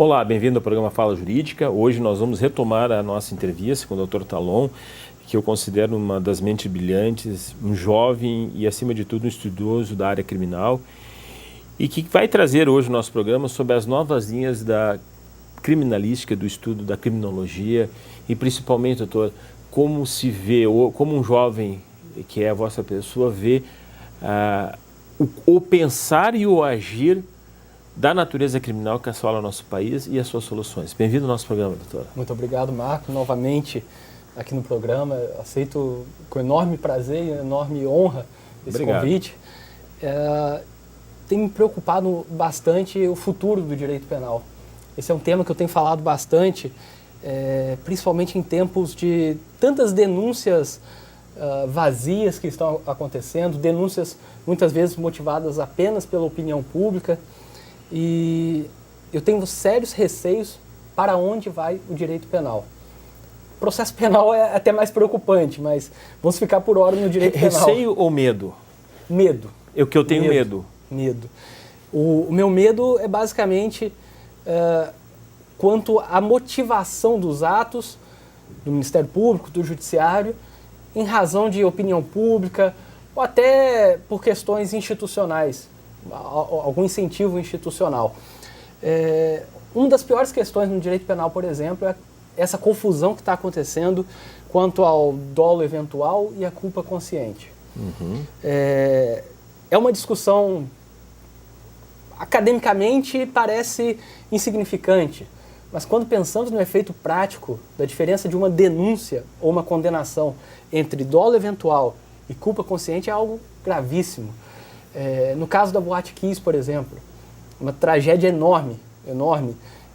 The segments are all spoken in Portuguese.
Olá, bem-vindo ao programa Fala Jurídica. Hoje nós vamos retomar a nossa entrevista com o Dr. Talon, que eu considero uma das mentes brilhantes, um jovem e, acima de tudo, um estudioso da área criminal, e que vai trazer hoje o nosso programa sobre as novas linhas da criminalística, do estudo da criminologia, e principalmente, doutor, como se vê, como um jovem que é a vossa pessoa vê o pensar e o agir da natureza criminal que assola o nosso país e as suas soluções. Bem-vindo ao nosso programa, doutor. Muito obrigado, Marco, novamente aqui no programa. Aceito com enorme prazer e enorme honra esse convite. Tem me preocupado bastante o futuro do direito penal. Esse é um tema que eu tenho falado bastante, principalmente em tempos de tantas denúncias vazias que estão acontecendo, denúncias muitas vezes motivadas apenas pela opinião pública. E eu tenho sérios receios para onde vai o direito penal. O processo penal é até mais preocupante, mas vamos ficar por hora no direito penal. Receio ou medo? Medo. É o que eu tenho medo. Medo. O meu medo é basicamente quanto à motivação dos atos do Ministério Público, do Judiciário, em razão de opinião pública ou até por questões institucionais, algum incentivo institucional. Uma das piores questões no direito penal, por exemplo, é essa confusão que está acontecendo quanto ao dolo eventual e a culpa consciente. Uhum. É uma discussão, academicamente, parece insignificante, mas quando pensamos no efeito prático da diferença de uma denúncia ou uma condenação entre dolo eventual e culpa consciente, é algo gravíssimo. No caso da Boate Kiss, por exemplo, uma tragédia enorme.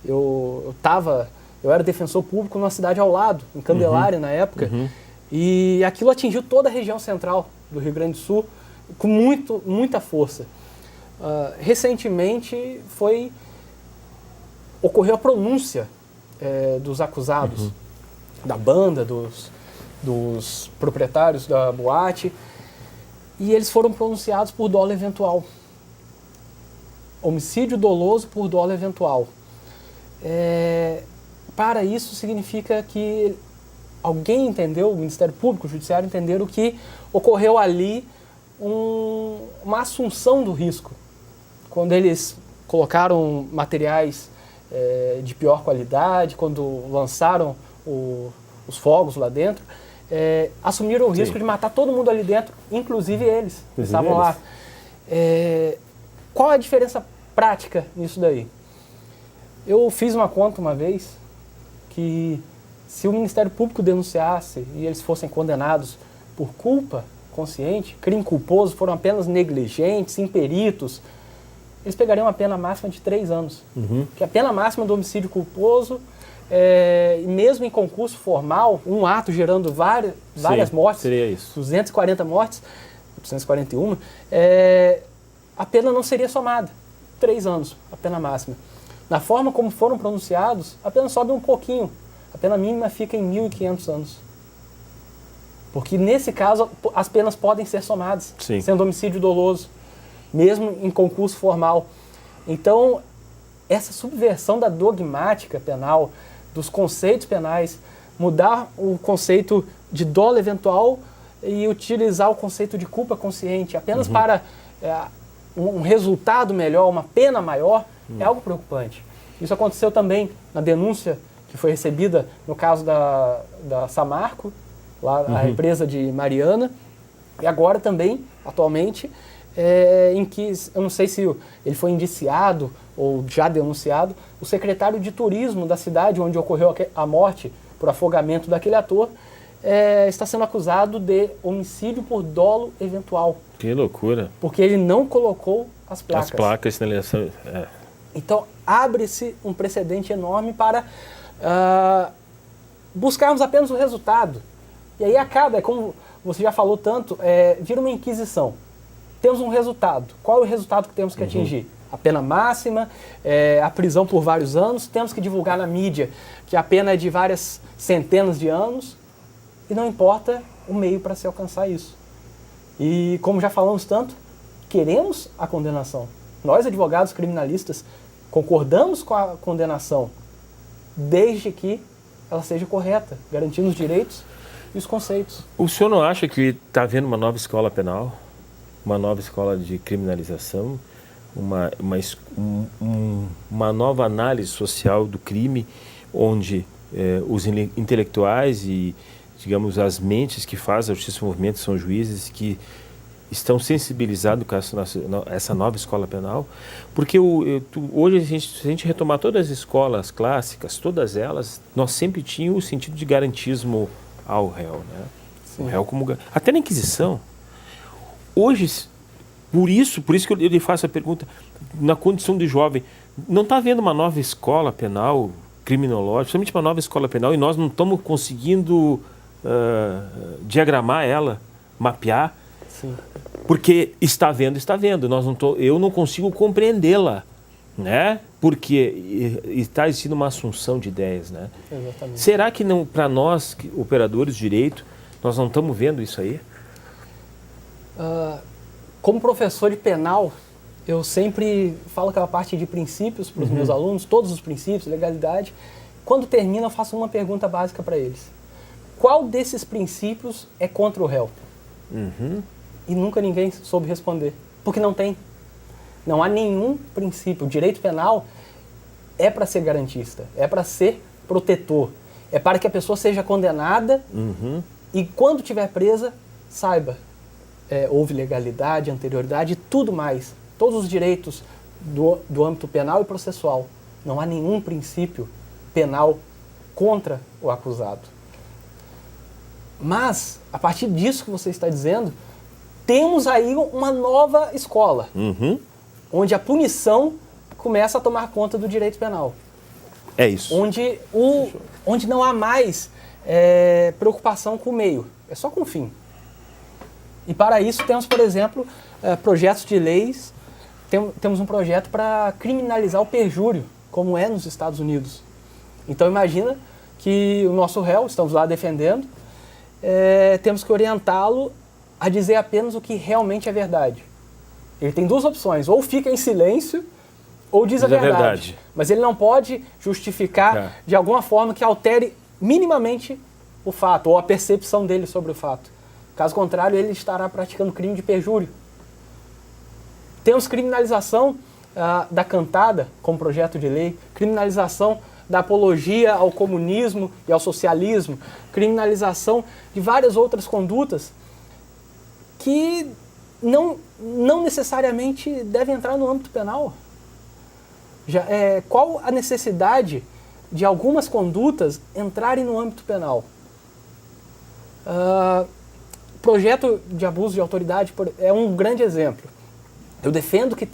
Eu era defensor público numa cidade ao lado, em Candelária, na época, e aquilo atingiu toda a região central do Rio Grande do Sul com muita força. Recentemente ocorreu a pronúncia dos acusados, da banda, dos proprietários da boate, e eles foram pronunciados por dolo eventual. Homicídio doloso por dolo eventual. Para isso significa que alguém entendeu, o Ministério Público, o Judiciário entenderam que ocorreu ali uma assunção do risco. Quando eles colocaram materiais de pior qualidade, quando lançaram os fogos lá dentro, assumiram o risco de matar todo mundo ali dentro, inclusive eles, que estavam lá. Qual é a diferença prática nisso daí? Eu fiz uma conta uma vez que se o Ministério Público denunciasse e eles fossem condenados por culpa consciente, crime culposo, foram apenas negligentes, imperitos, eles pegariam uma pena máxima de 3 anos. Que a pena máxima do homicídio culposo, mesmo em concurso formal, um ato gerando várias mortes, seria isso. 240 mortes, 241, a pena não seria somada. 3 anos, a pena máxima. Na forma como foram pronunciados, a pena sobe um pouquinho. A pena mínima fica em 1.500 anos. Porque nesse caso, as penas podem ser somadas, sendo homicídio doloso, mesmo em concurso formal. Então, essa subversão da dogmática penal, dos conceitos penais, mudar o conceito de dolo eventual e utilizar o conceito de culpa consciente apenas para um resultado melhor, uma pena maior, é algo preocupante. Isso aconteceu também na denúncia que foi recebida no caso da Samarco, lá a represa de Mariana, e agora também, atualmente, em que, eu não sei se ele foi indiciado ou já denunciado, o secretário de turismo da cidade onde ocorreu a morte por afogamento daquele ator, está sendo acusado de homicídio por dolo eventual. Que loucura. Porque ele não colocou as placas. As placas, sinalização. Então, abre-se um precedente enorme para buscarmos apenas o resultado. E aí acaba, como você já falou tanto, vira uma inquisição. Temos um resultado. Qual é o resultado que temos que atingir? A pena máxima, a prisão por vários anos, temos que divulgar na mídia que a pena é de várias centenas de anos, e não importa o meio para se alcançar isso. E como já falamos tanto, queremos a condenação. Nós, advogados criminalistas, concordamos com a condenação, desde que ela seja correta, garantindo os direitos e os conceitos. O senhor não acha que está havendo uma nova escola penal, uma nova escola de criminalização, uma nova análise social do crime, onde os intelectuais e, digamos, as mentes que fazem a justiça e o movimento são juízes que estão sensibilizados com essa nova escola penal? Porque hoje, se a gente retomar todas as escolas clássicas, todas elas, nós sempre tínhamos o sentido de garantismo ao réu, né? O réu como... Até na Inquisição. Hoje, por isso que eu lhe faço a pergunta, na condição de jovem, não está havendo uma nova escola penal, criminológica, somente uma nova escola penal, e nós não estamos conseguindo diagramar ela, mapear? Sim. Porque está vendo, eu não consigo compreendê-la, né? Porque está existindo uma assunção de ideias, né? Exatamente. Será que não, para nós, operadores de direito, nós não estamos vendo isso aí? Como professor de penal, eu sempre falo aquela parte de princípios para os meus alunos, todos os princípios, legalidade. Quando termina, eu faço uma pergunta básica para eles. Qual desses princípios é contra o réu? E nunca ninguém soube responder, porque não tem. Não há nenhum princípio. O direito penal é para ser garantista, é para ser protetor, é para que a pessoa seja condenada e quando estiver presa, saiba, houve legalidade, anterioridade e tudo mais. Todos os direitos do âmbito penal e processual. Não há nenhum princípio penal contra o acusado. Mas, a partir disso que você está dizendo, temos aí uma nova escola, onde a punição começa a tomar conta do direito penal. É isso. Onde não há mais preocupação com o meio, é só com o fim. E para isso temos, por exemplo, projetos de leis, temos um projeto para criminalizar o perjúrio, como é nos Estados Unidos. Então imagina que o nosso réu, estamos lá defendendo, temos que orientá-lo a dizer apenas o que realmente é verdade. Ele tem duas opções, ou fica em silêncio, ou diz a verdade. Mas ele não pode justificar de alguma forma que altere minimamente o fato, ou a percepção dele sobre o fato. Caso contrário, ele estará praticando crime de perjúrio. Temos criminalização da cantada, como projeto de lei, criminalização da apologia ao comunismo e ao socialismo, criminalização de várias outras condutas que não necessariamente devem entrar no âmbito penal. Qual a necessidade de algumas condutas entrarem no âmbito penal? Projeto de abuso de autoridade é um grande exemplo. Eu defendo que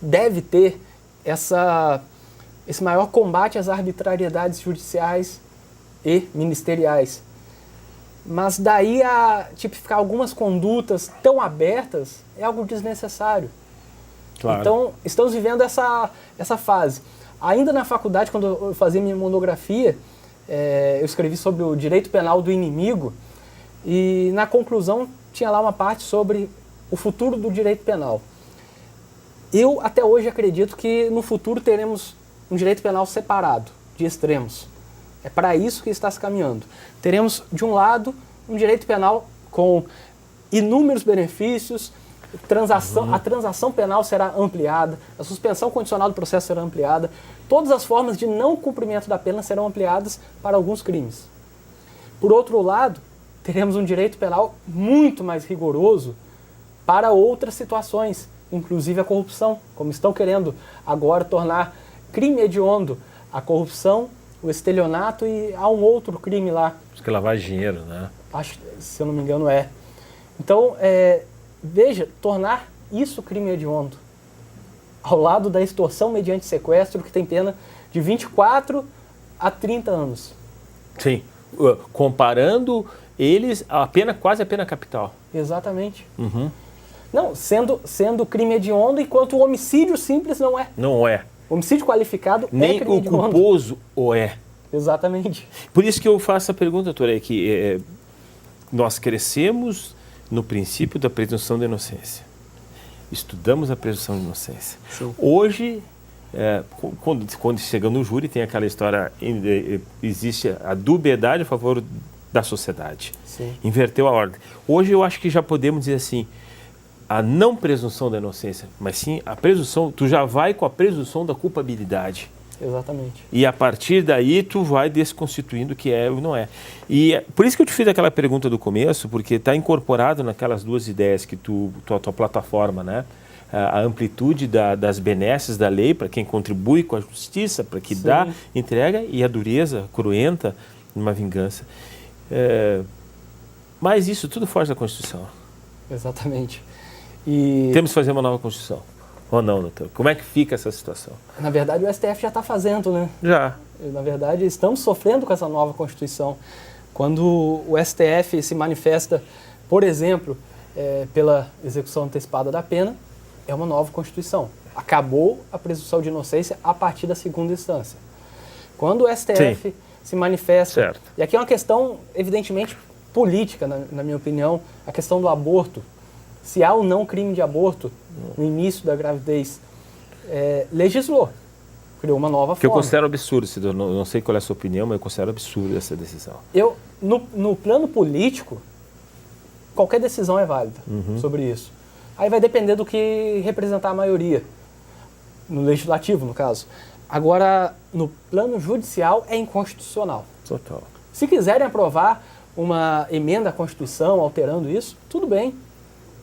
deve ter esse maior combate às arbitrariedades judiciais e ministeriais. Mas daí a tipificar algumas condutas tão abertas é algo desnecessário. Claro. Então, estamos vivendo essa fase. Ainda na faculdade, quando eu fazia minha monografia, eu escrevi sobre o direito penal do inimigo e na conclusão tinha lá uma parte sobre o futuro do direito penal. Eu até hoje acredito que no futuro teremos um direito penal separado, de extremos. É para isso que está se caminhando. Teremos, de um lado, um direito penal com inúmeros benefícios, a transação penal será ampliada, a suspensão condicional do processo será ampliada, todas as formas de não cumprimento da pena serão ampliadas para alguns crimes. Por outro lado, teremos um direito penal muito mais rigoroso para outras situações, inclusive a corrupção, como estão querendo agora tornar crime hediondo a corrupção, o estelionato e há um outro crime lá. Acho que é lavagem de dinheiro, né? Acho, se eu não me engano, é. Então, veja, tornar isso crime hediondo, ao lado da extorsão mediante sequestro, que tem pena de 24 a 30 anos. Sim, comparando eles, quase a pena capital. Exatamente. Não, sendo crime hediondo, enquanto o homicídio simples não é. Não é. O homicídio qualificado nem é crime hediondo. Nem o culposo o é. Exatamente. Por isso que eu faço a pergunta, doutor, é que nós crescemos no princípio da presunção da inocência. Estudamos a presunção de inocência. Sim. Hoje, quando chega no júri, tem aquela história, existe a dubiedade a favor da sociedade. Sim. Inverteu a ordem. Hoje eu acho que já podemos dizer assim, a não presunção da inocência, mas sim a presunção, tu já vai com a presunção da culpabilidade. Exatamente. E a partir daí tu vai desconstituindo o que é e o que não é. E por isso que eu te fiz aquela pergunta do começo, porque está incorporado naquelas duas ideias que tua plataforma, né? A amplitude das benesses da lei para quem contribui com a justiça, para que dá, entrega, e a dureza cruenta numa vingança. Mas isso tudo foge da Constituição. Exatamente. E temos que fazer uma nova Constituição. Ou não, doutor? Como é que fica essa situação? Na verdade, o STF já está fazendo, né? Já. Na verdade, estamos sofrendo com essa nova Constituição. Quando o STF se manifesta, por exemplo, pela execução antecipada da pena, é uma nova Constituição. Acabou a presunção de inocência a partir da segunda instância. Quando o STF se manifesta, certo. E aqui é uma questão, evidentemente, política, na minha opinião, a questão do aborto. Se há ou não crime de aborto no início da gravidez, legislou, criou uma nova forma. Que eu considero absurdo, eu não sei qual é a sua opinião, mas eu considero absurdo essa decisão. No plano político, qualquer decisão é válida sobre isso. Aí vai depender do que representar a maioria, no legislativo, no caso. Agora, no plano judicial, é inconstitucional. Total. Se quiserem aprovar uma emenda à Constituição alterando isso, tudo bem.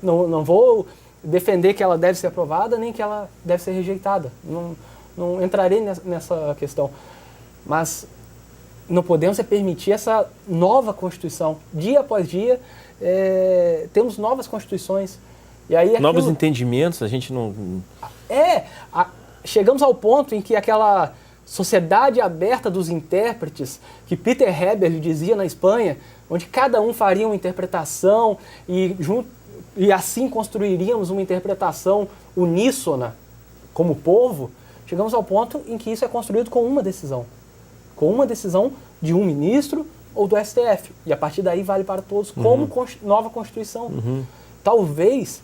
Não vou defender que ela deve ser aprovada, nem que ela deve ser rejeitada. Não entrarei nessa questão. Mas não podemos permitir essa nova Constituição. Dia após dia, temos novas Constituições. E aí novos entendimentos, a gente não... Chegamos ao ponto em que aquela sociedade aberta dos intérpretes, que Peter Heber dizia na Espanha, onde cada um faria uma interpretação e assim construiríamos uma interpretação uníssona como povo, chegamos ao ponto em que isso é construído com uma decisão. Com uma decisão de um ministro ou do STF. E a partir daí vale para todos como nova Constituição. Talvez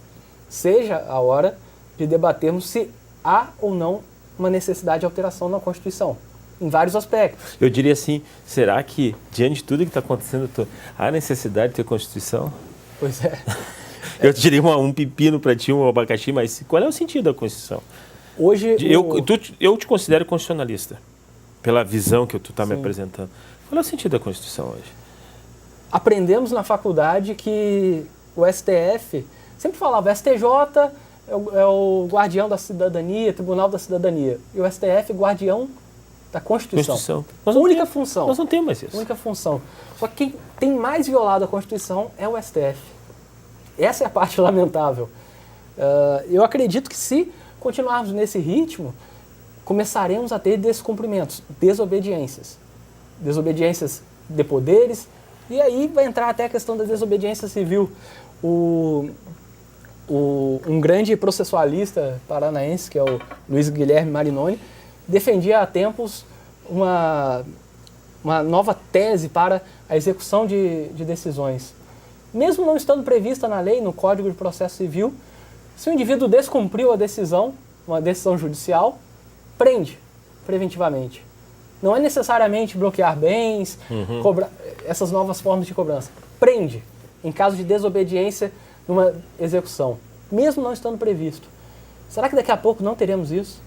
seja a hora de debatermos se há ou não uma necessidade de alteração na Constituição, em vários aspectos. Eu diria assim, será que, diante de tudo que está acontecendo, há necessidade de ter Constituição? Pois é. Eu tirei um pepino para ti, um abacaxi, mas qual é o sentido da Constituição? Hoje... Eu te considero constitucionalista, pela visão que tu está me apresentando. Qual é o sentido da Constituição hoje? Aprendemos na faculdade que o STF sempre falava, o STJ é o guardião da cidadania, Tribunal da Cidadania. E o STF é guardião da Constituição. Única função. Nós não temos mais isso. Única função. Só que quem tem mais violado a Constituição é o STF. Essa é a parte lamentável. Eu acredito que se continuarmos nesse ritmo, começaremos a ter descumprimentos, desobediências. Desobediências de poderes, e aí vai entrar até a questão da desobediência civil. Um grande processualista paranaense, que é o Luiz Guilherme Marinoni, defendia há tempos uma nova tese para a execução de decisões. Mesmo não estando prevista na lei, no Código de Processo Civil, se o indivíduo descumpriu a decisão, uma decisão judicial, prende preventivamente. Não é necessariamente bloquear bens, cobrar essas novas formas de cobrança. Prende, em caso de desobediência numa execução, mesmo não estando previsto. Será que daqui a pouco não teremos isso?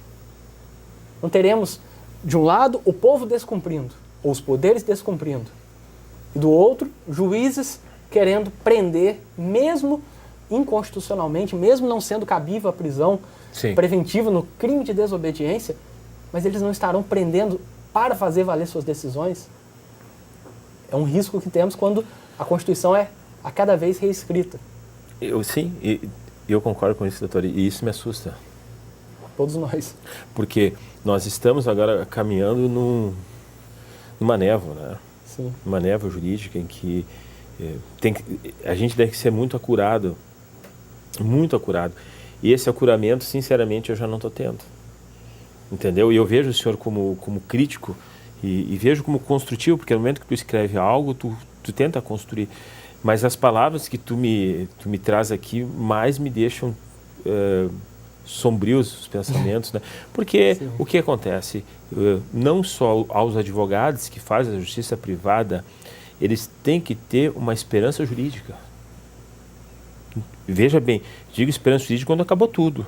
Não teremos, de um lado, o povo descumprindo, ou os poderes descumprindo, e do outro, juízes querendo prender, mesmo inconstitucionalmente, mesmo não sendo cabível a prisão preventiva no crime de desobediência, mas eles não estarão prendendo para fazer valer suas decisões? É um risco que temos quando a Constituição é a cada vez reescrita. Eu concordo com isso, doutor, e isso me assusta. Todos nós. Porque nós estamos agora caminhando numa névoa, né? Sim. Uma névoa jurídica em que a gente deve ser muito acurado. Muito acurado. E esse acuramento, sinceramente, eu já não estou tendo. Entendeu? E eu vejo o senhor como crítico e vejo como construtivo, porque no momento que tu escreve algo, tu tenta construir. Mas as palavras que tu me traz aqui mais me deixam sombrios os pensamentos, né? Porque Sim. o que acontece? Não só aos advogados que fazem a justiça privada, eles têm que ter uma esperança jurídica. Veja bem, digo esperança jurídica quando acabou tudo.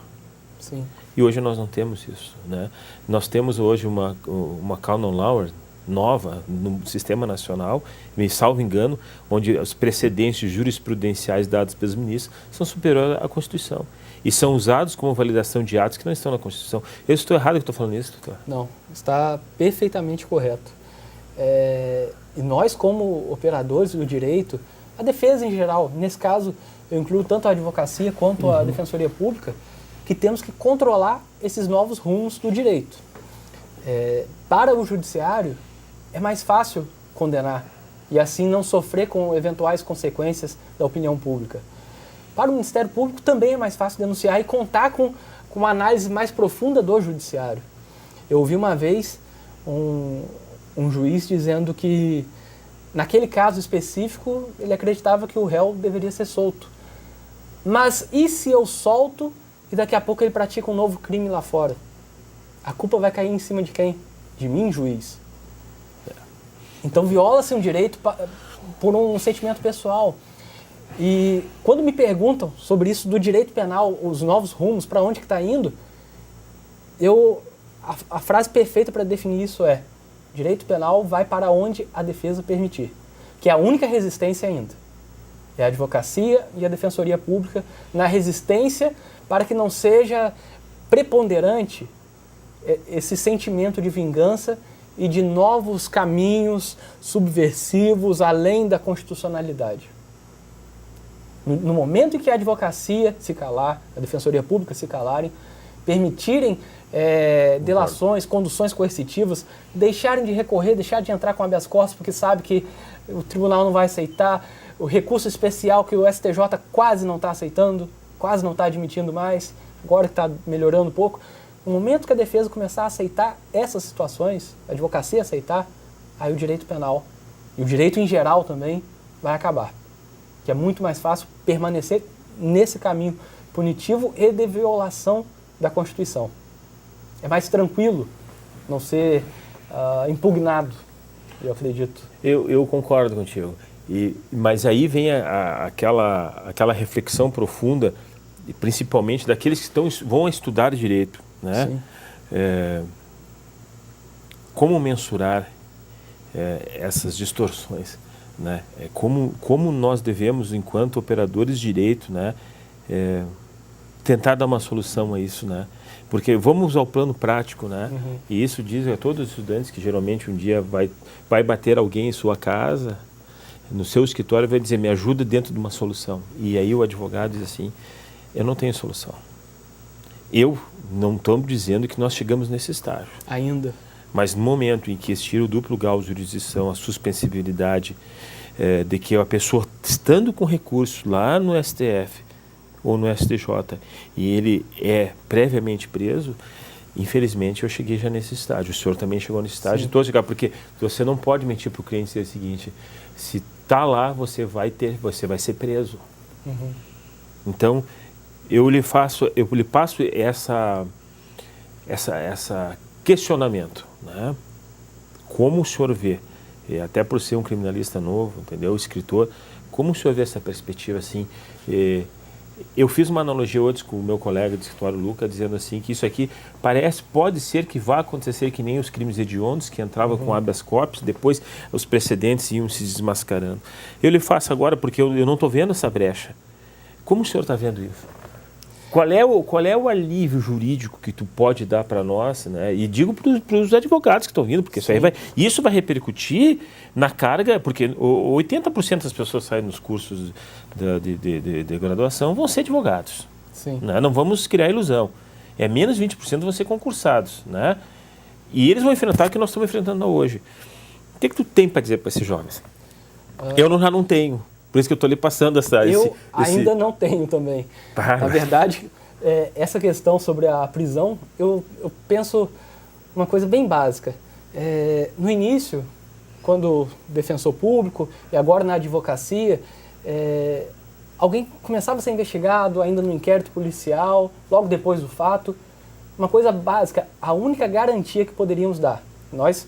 Sim. E hoje nós não temos isso, né? Nós temos hoje uma Common Law nova no sistema nacional, me salvo engano, onde os precedentes jurisprudenciais dados pelos ministros são superiores à Constituição. E são usados como validação de atos que não estão na Constituição. Eu estou errado que estou falando isso, doutor? Não, está perfeitamente correto. E nós, como operadores do direito, a defesa em geral, nesse caso, eu incluo tanto a advocacia quanto a defensoria pública, que temos que controlar esses novos rumos do direito. Para o judiciário, é mais fácil condenar e assim não sofrer com eventuais consequências da opinião pública. Para o Ministério Público também é mais fácil denunciar e contar com uma análise mais profunda do judiciário. Eu ouvi uma vez um juiz dizendo que, naquele caso específico, ele acreditava que o réu deveria ser solto. Mas e se eu solto e daqui a pouco ele pratica um novo crime lá fora? A culpa vai cair em cima de quem? De mim, juiz. Então viola-se um direito por um sentimento pessoal. E quando me perguntam sobre isso do direito penal, os novos rumos, para onde que está indo, a frase perfeita para definir isso é: direito penal vai para onde a defesa permitir, que é a única resistência ainda. É a advocacia e a defensoria pública na resistência para que não seja preponderante esse sentimento de vingança e de novos caminhos subversivos além da constitucionalidade. No momento em que a advocacia se calar, a defensoria pública se calarem, permitirem delações, conduções coercitivas, deixarem de recorrer, deixar de entrar com habeas corpus porque sabe que o tribunal não vai aceitar, o recurso especial que o STJ quase não está aceitando, quase não está admitindo mais, agora que está melhorando um pouco. No momento que a defesa começar a aceitar essas situações, a advocacia aceitar, aí o direito penal e o direito em geral também vai acabar. Que é muito mais fácil permanecer nesse caminho punitivo e de violação da Constituição. É mais tranquilo não ser impugnado, eu acredito. Eu concordo contigo. Mas aí vem aquela reflexão profunda, principalmente daqueles que vão estudar direito, né? Sim. Como mensurar essas distorções, né? Como nós devemos, enquanto operadores de direito, né, tentar dar uma solução a isso, né? Porque vamos ao plano prático, né? Uhum. E isso diz a todos os estudantes que geralmente um dia vai bater alguém em sua casa, no seu escritório, vai dizer: me ajuda dentro de uma solução. E aí o advogado diz assim: eu não tenho solução. Eu não estou dizendo que nós chegamos nesse estágio. Ainda. Mas no momento em que existir o duplo grau de jurisdição, a suspensibilidade de que a pessoa, estando com recurso lá no STF ou no STJ, e ele é previamente preso, infelizmente eu cheguei já nesse estágio. O senhor também chegou nesse estágio. Estou a chegar, porque você não pode mentir para o cliente e dizer o seguinte: se está lá, você vai ser preso. Uhum. Então, eu lhe passo essa questionamento, né? Como o senhor vê, até por ser um criminalista novo, entendeu, escritor, como o senhor vê essa perspectiva assim? Eu fiz uma analogia hoje com o meu colega de escritório, Luca, dizendo assim que isso aqui pode ser que vá acontecer que nem os crimes hediondos, que entravam com habeas corpus, depois os precedentes iam se desmascarando. Eu lhe faço agora, porque eu não estou vendo essa brecha. Como o senhor está vendo isso? Qual é o alívio jurídico que tu pode dar para nós, né? E digo para os advogados que estão vindo, porque isso vai repercutir na carga, porque 80% das pessoas que saem nos cursos de graduação vão ser advogados. Sim. Né? Não vamos criar ilusão. Menos 20% vão ser concursados, né? E eles vão enfrentar o que nós estamos enfrentando hoje. O que tu tem para dizer para esses jovens? Eu já não tenho. Por isso que eu estou lhe passando ainda não tenho também. Na verdade, essa questão sobre a prisão, eu penso uma coisa bem básica. No início, quando defensor público e agora na advocacia, alguém começava a ser investigado ainda no inquérito policial, logo depois do fato. Uma coisa básica, a única garantia que poderíamos dar. Nós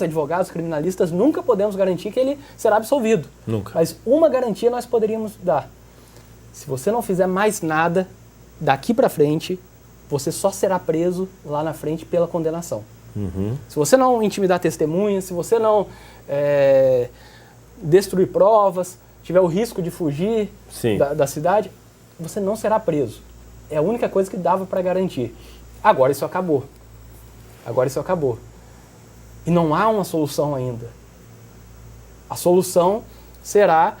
advogados criminalistas, nunca podemos garantir que ele será absolvido. Nunca. Mas uma garantia nós poderíamos dar. Se você não fizer mais nada, daqui para frente, você só será preso lá na frente pela condenação. Uhum. Se você não intimidar testemunhas, se você não destruir provas, tiver o risco de fugir da cidade, você não será preso. É a única coisa que dava para garantir. Agora isso acabou. E não há uma solução ainda. A solução será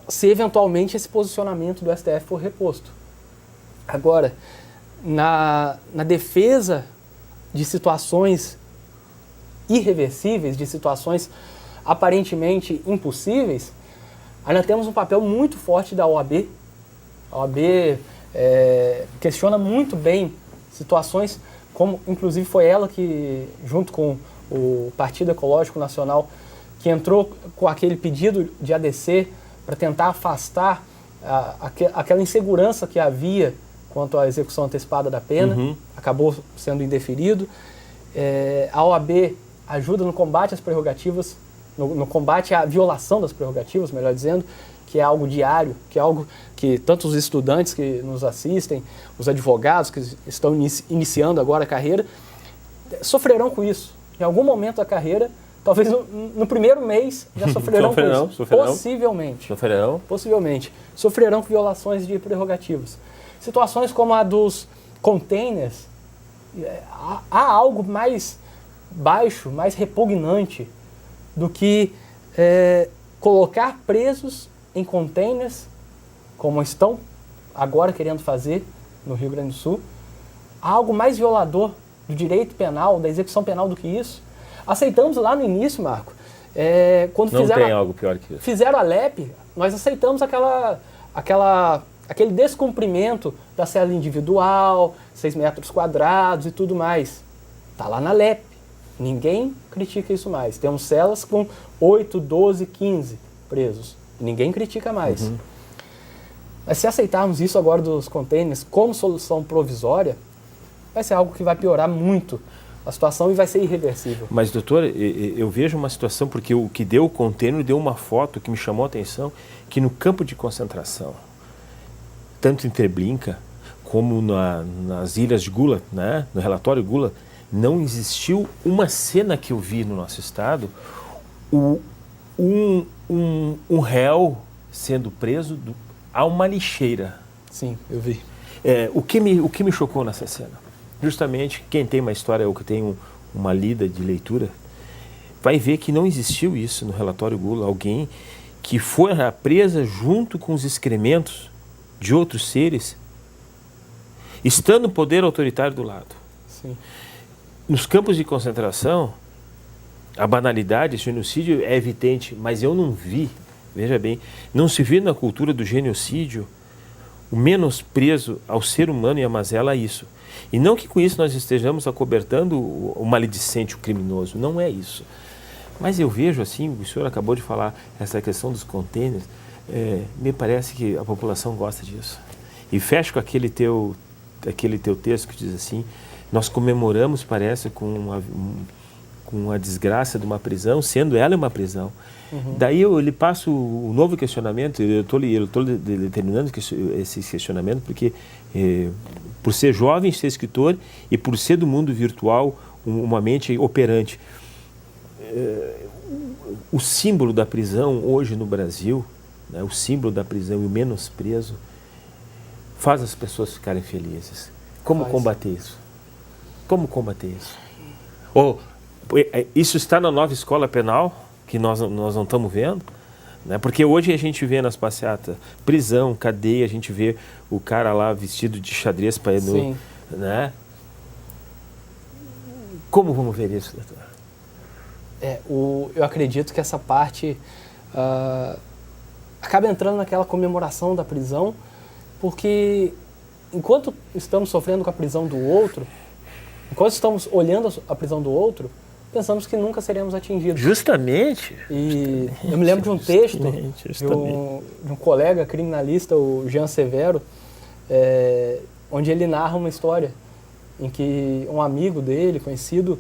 se eventualmente esse posicionamento do STF for reposto. Agora, na defesa de situações irreversíveis, de situações aparentemente impossíveis, ainda temos um papel muito forte da OAB. A OAB questiona muito bem situações como, inclusive, foi ela que, junto com o Partido Ecológico Nacional, que entrou com aquele pedido de ADC para tentar afastar aquela insegurança que havia quanto à execução antecipada da pena, acabou sendo indeferido. A OAB ajuda no combate às prerrogativas, no combate à violação das prerrogativas, melhor dizendo, que é algo diário, que é algo que tanto os estudantes que nos assistem, os advogados que estão iniciando agora a carreira, sofrerão com isso. Em algum momento da carreira, talvez no primeiro mês já sofrerão com isso. Possivelmente. Sofrerão com violações de prerrogativas. Situações como a dos containers, há algo mais baixo, mais repugnante do que colocar presos em containers, como estão agora querendo fazer no Rio Grande do Sul. Há algo mais violador do direito penal, da execução penal do que isso. Aceitamos lá no início, Marco, quando algo pior que isso. Fizeram a LEP, nós aceitamos aquele descumprimento da cela individual, 6 metros quadrados e tudo mais. Está lá na LEP. Ninguém critica isso mais. Temos celas com 8, 12, 15 presos. Ninguém critica mais. Mas se aceitarmos isso agora dos containers como solução provisória, vai ser algo que vai piorar muito a situação e vai ser irreversível. Mas, doutor, eu vejo uma situação, porque o que deu o container deu uma foto que me chamou a atenção, que no campo de concentração, tanto em Treblinka como nas ilhas de Gula, né, no relatório Gula, não existiu uma cena que eu vi no nosso estado, um réu sendo preso a uma lixeira. Sim, eu vi. O que me chocou nessa cena? Justamente, quem tem uma história ou que tem uma lida de leitura, vai ver que não existiu isso no relatório Gula. Alguém que foi presa junto com os excrementos de outros seres, estando o poder autoritário do lado. Sim. Nos campos de concentração, a banalidade, o genocídio é evidente, mas eu não vi, veja bem, não se vê na cultura do genocídio o menosprezo ao ser humano e à mazela a isso. E não que com isso nós estejamos acobertando o maledicente, o criminoso, não é isso. Mas eu vejo assim, o senhor acabou de falar, essa questão dos containers, me parece que a população gosta disso. E fecho com aquele teu texto que diz assim, nós comemoramos, parece, com a desgraça de uma prisão, sendo ela uma prisão. Daí eu lhe passo o novo questionamento, eu estou determinando esse questionamento porque, por ser jovem, ser escritor e por ser do mundo virtual, uma mente operante, o símbolo da prisão hoje no Brasil, né, o símbolo da prisão e o menosprezo, faz as pessoas ficarem felizes. Como combater isso? Como combater isso? Isso está na nova escola penal, que nós não estamos vendo, né? Porque hoje a gente vê nas passeatas prisão, cadeia, a gente vê o cara lá vestido de xadrez para ir no... Né? Como vamos ver isso, doutor? Eu acredito que essa parte acaba entrando naquela comemoração da prisão, porque enquanto estamos sofrendo com a prisão do outro, enquanto estamos olhando a prisão do outro, pensamos que nunca seremos atingidos. Justamente. E eu me lembro de um texto de um colega criminalista, o Jean Severo, onde ele narra uma história em que um amigo dele, conhecido,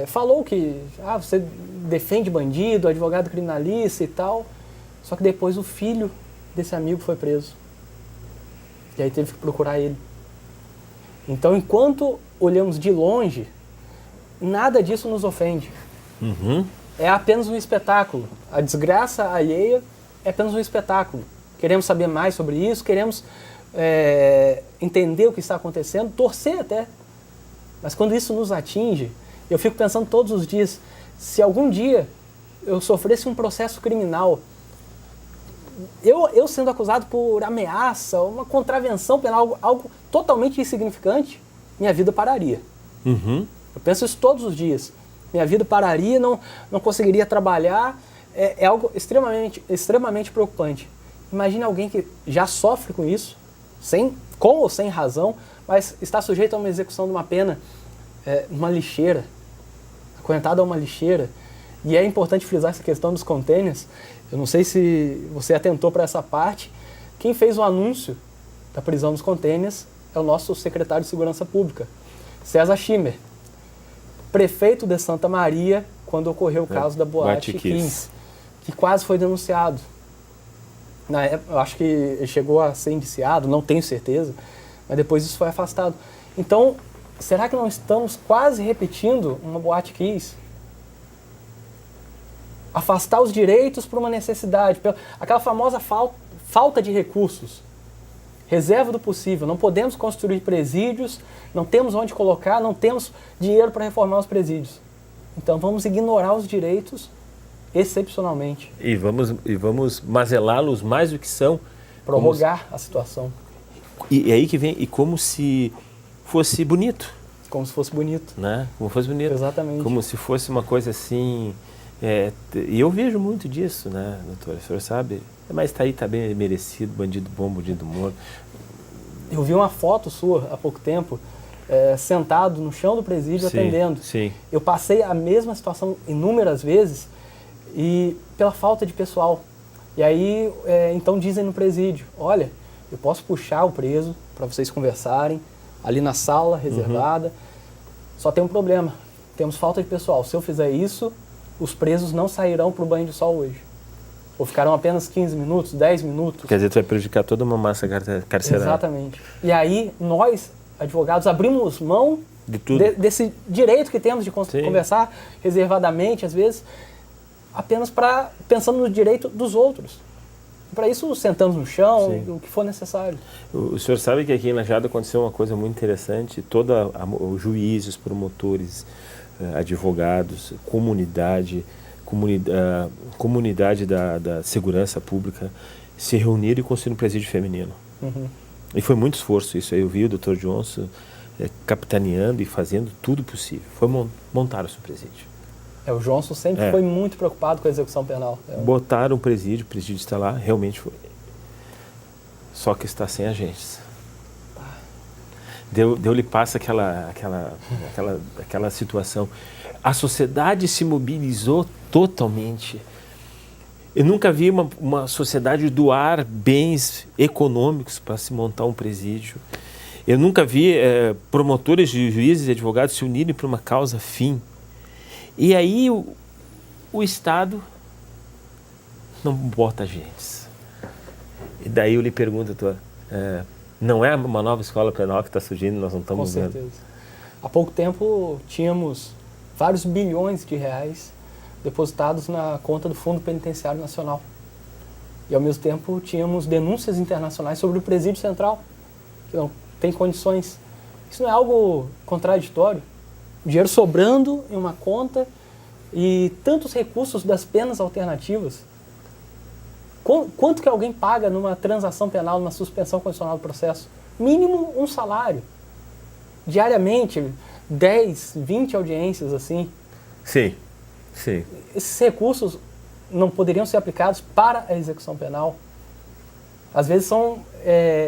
falou que você defende bandido, advogado criminalista e tal, só que depois o filho desse amigo foi preso. E aí teve que procurar ele. Então, enquanto olhamos de longe, nada disso nos ofende. Uhum. É apenas um espetáculo. A desgraça alheia é apenas um espetáculo. Queremos saber mais sobre isso, queremos entender o que está acontecendo, torcer até. Mas quando isso nos atinge, eu fico pensando todos os dias, se algum dia eu sofresse um processo criminal, eu sendo acusado por ameaça, uma contravenção penal, algo totalmente insignificante, minha vida pararia. Uhum. Eu penso isso todos os dias. Minha vida pararia, não conseguiria trabalhar, é algo extremamente preocupante. Imagine alguém que já sofre com isso, com ou sem razão, mas está sujeito a uma execução de uma pena numa lixeira, acorrentado a uma lixeira. E é importante frisar essa questão dos containers. Eu não sei se você atentou para essa parte. Quem fez o anúncio da prisão dos containers é o nosso secretário de Segurança Pública, César Schimmer, prefeito de Santa Maria, quando ocorreu o caso da Boate Kiss, que quase foi denunciado. Na época, eu acho que ele chegou a ser indiciado, não tenho certeza, mas depois isso foi afastado. Então, será que não estamos quase repetindo uma Boate Kiss? Afastar os direitos por uma necessidade, aquela famosa falta de recursos, reserva do possível. Não podemos construir presídios, não temos onde colocar, não temos dinheiro para reformar os presídios. Então vamos ignorar os direitos excepcionalmente. E vamos mazelá-los mais do que são. Prorrogar a situação. E aí que vem, e como se fosse bonito. Como se fosse bonito. Né? Como fosse bonito. Exatamente. Como se fosse uma coisa assim... e eu vejo muito disso, né, doutor? O senhor sabe? Mas está aí, está bem merecido, bandido bom, bandido morto. Eu vi uma foto sua há pouco tempo, sentado no chão do presídio, sim, atendendo. Sim. Eu passei a mesma situação inúmeras vezes e pela falta de pessoal. E aí, então dizem no presídio, olha, eu posso puxar o preso para vocês conversarem, ali na sala reservada, só tem um problema, temos falta de pessoal. Se eu fizer isso, os presos não sairão para o banho de sol hoje. Ou ficarão apenas 15 minutos, 10 minutos. Quer dizer, tu vai prejudicar toda uma massa carcerária. Exatamente. E aí, nós, advogados, abrimos mão de tudo. Desse direito que temos de conversar reservadamente, às vezes, apenas pensando no direito dos outros. Para isso, sentamos no chão, o que for necessário. O senhor sabe que aqui em Lajeado aconteceu uma coisa muito interessante. Os juízes, promotores, advogados, comunidade da segurança pública se reuniram e construíram um presídio feminino. Uhum. E foi muito esforço isso. Eu vi o Dr. Johnson capitaneando e fazendo tudo possível. Foi montar o seu presídio. O Johnson sempre foi muito preocupado com a execução penal. Botaram o presídio está lá, realmente foi. Só que está sem agentes. Deu-lhe passa aquela situação. A sociedade se mobilizou totalmente. Eu nunca vi uma sociedade doar bens econômicos para se montar um presídio. Eu nunca vi promotores, juízes e advogados se unirem para uma causa fim. E aí o Estado não bota agentes. E daí eu lhe pergunto, doutor, não é uma nova escola penal que está surgindo, nós não estamos vendo? Com certeza. Há pouco tempo tínhamos vários bilhões de reais depositados na conta do Fundo Penitenciário Nacional. E ao mesmo tempo tínhamos denúncias internacionais sobre o presídio central, que não tem condições. Isso não é algo contraditório? Dinheiro sobrando em uma conta e tantos recursos das penas alternativas. Quanto que alguém paga numa transação penal, numa suspensão condicional do processo? Mínimo um salário. Diariamente, 10, 20 audiências assim. Sim, sim. Esses recursos não poderiam ser aplicados para a execução penal. Às vezes são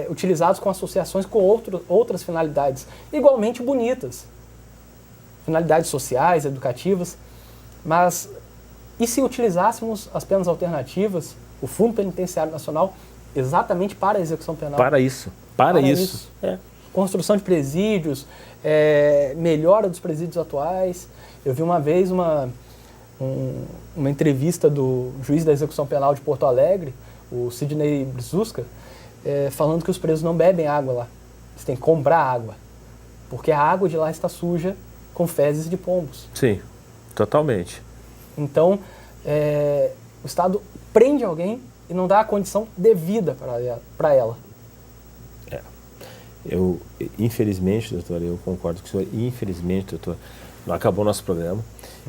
utilizados com associações com outras finalidades, igualmente bonitas. Finalidades sociais, educativas. Mas e se utilizássemos as penas alternativas, o Fundo Penitenciário Nacional, exatamente para a execução penal? Para isso. Para isso. É. Construção de presídios, melhora dos presídios atuais. Eu vi uma vez uma entrevista do juiz da execução penal de Porto Alegre, o Sidney Brzuska, falando que os presos não bebem água lá. Eles têm que comprar água, porque a água de lá está suja com fezes de pombos. Sim, totalmente. Então, o Estado prende alguém e não dá a condição devida para ela. Infelizmente, doutor, eu concordo com o senhor, infelizmente, doutor, não acabou nosso programa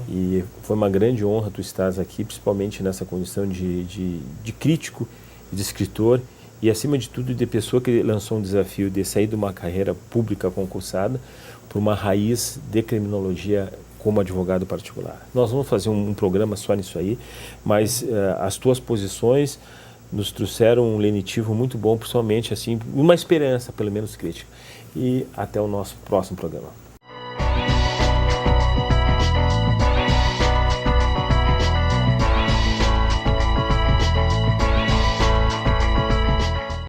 e foi uma grande honra tu estás aqui, principalmente nessa condição de crítico, de escritor e, acima de tudo, de pessoa que lançou um desafio de sair de uma carreira pública concursada para uma raiz de criminologia como advogado particular. Nós vamos fazer um programa só nisso aí, mas as tuas posições nos trouxeram um lenitivo muito bom, principalmente assim, uma esperança, pelo menos crítica. E até o nosso próximo programa.